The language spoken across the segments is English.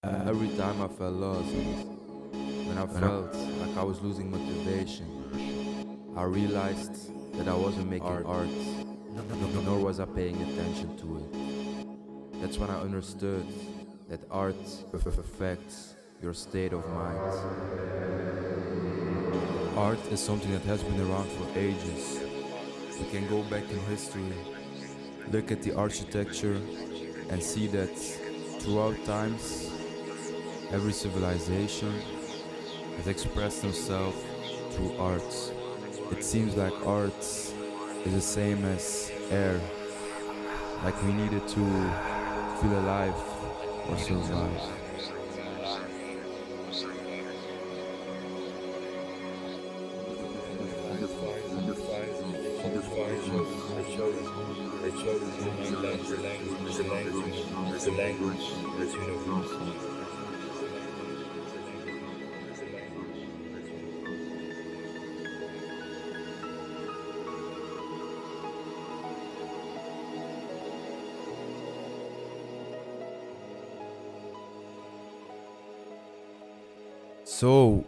Every time I felt lost, when I felt like I was losing motivation, I realized that I wasn't making art, nor was I paying attention to it. That's when I understood that art affects your state of mind. Art is something that has been around for ages. We can go back in history, look at the architecture, and see that throughout times, every civilization has expressed themselves through art. It seems like art is the same as air, like we needed to feel alive or survive. So,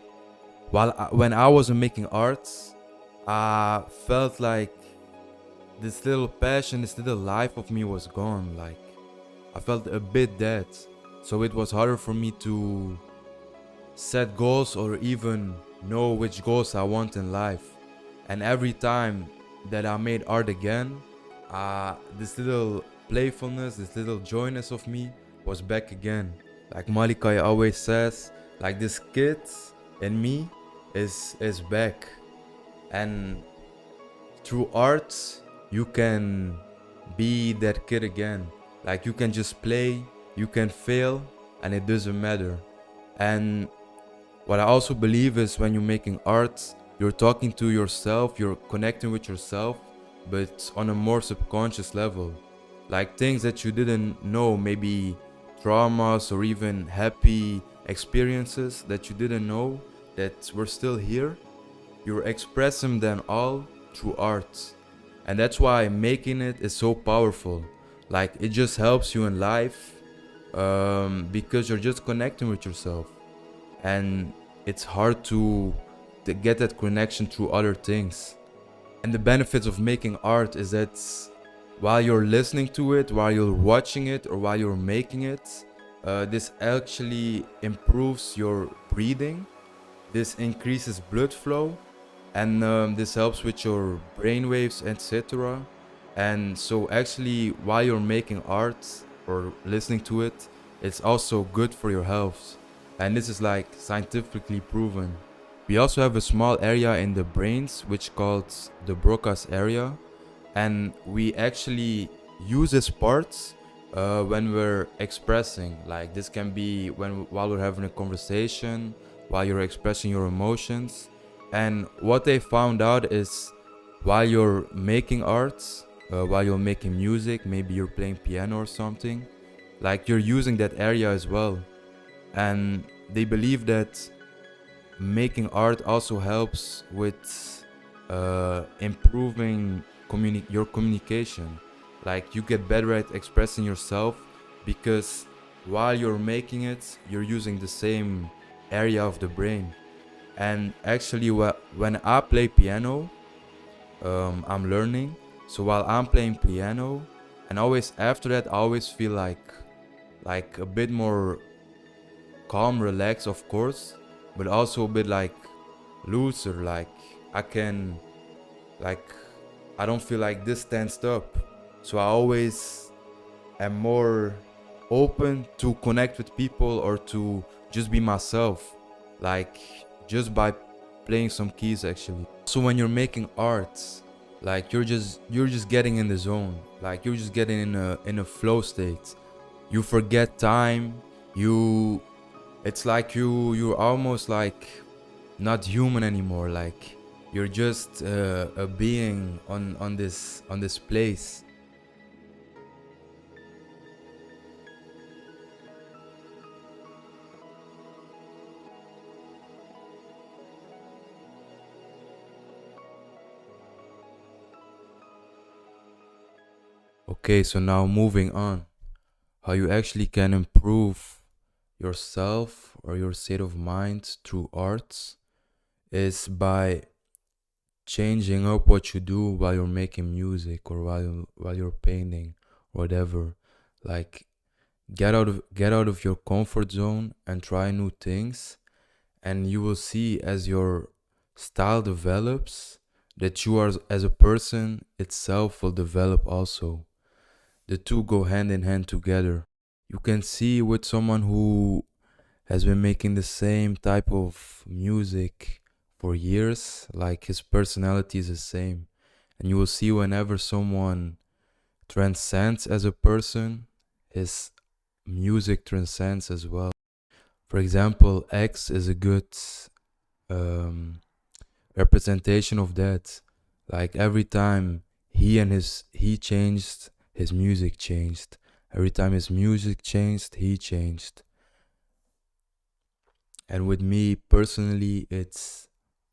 when I wasn't making art, I felt like this little passion, this little life of me was gone. Like I felt a bit dead. So it was harder for me to set goals or even know which goals I want in life. And every time that I made art again, this little playfulness, this little joyness of me was back again. Like Malikai always says, like this kid in me is back. And through art, you can be that kid again. Like you can just play, you can fail, and it doesn't matter. And what I also believe is when you're making art, you're talking to yourself, you're connecting with yourself, but on a more subconscious level. Like things that you didn't know, maybe traumas or even happy experiences that you didn't know that were still here. You're expressing them all through art. And that's why making it is so powerful. Like it just helps you in life because you're just connecting with yourself. And it's hard to get that connection through other things. And the benefits of making art is that while you're listening to it, while you're watching it, or while you're making it, this actually improves your breathing. This increases blood flow, and this helps with your brain waves, etc. And so, actually, while you're making art or listening to it, it's also good for your health. And this is like scientifically proven. We also have a small area in the brains which called the Broca's area, and we actually use this part when we're expressing. Like this can be while we're having a conversation, while you're expressing your emotions. And what they found out is while you're making art, while you're making music, maybe you're playing piano or something, like you're using that area as well. And they believe that making art also helps with improving your communication. Like you get better at expressing yourself because while you're making it, you're using the same area of the brain. And actually, when I play piano, I'm learning. So while I'm playing piano, and always after that, I always feel like a bit more calm, relaxed, of course, but also a bit like looser. Like I can, like I don't feel like this tensed up. So I always am more open to connect with people or to just be myself, like just by playing some keys actually. So when you're making art, like you're just getting in the zone, like you're just getting in a flow state. You forget time. You It's like you're almost like not human anymore. Like you're just a being on this place. Okay, so now moving on, how you actually can improve yourself or your state of mind through arts is by changing up what you do while you're making music or while you're painting, whatever. Like get out of your comfort zone and try new things, and you will see as your style develops that you are as a person itself will develop also. The two go hand in hand together. You can see with someone who has been making the same type of music for years, like his personality is the same. And you will see whenever someone transcends as a person, his music transcends as well. For example, X is a good um, representation of that. Like every time he changed, his music changed. Every time his music changed, he changed. And with me personally, it's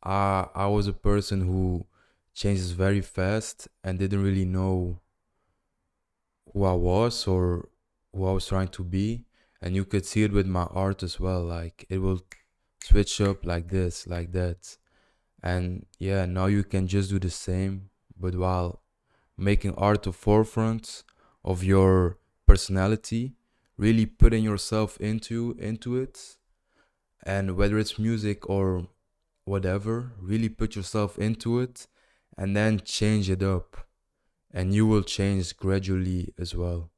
I was a person who changes very fast and didn't really know who I was or who I was trying to be. And you could see it with my art as well. Like it will switch up like this, like that. And yeah, now you can just do the same, but while making art the forefront of your personality, really putting yourself into it. And whether it's music or whatever, really put yourself into it and then change it up. And you will change gradually as well.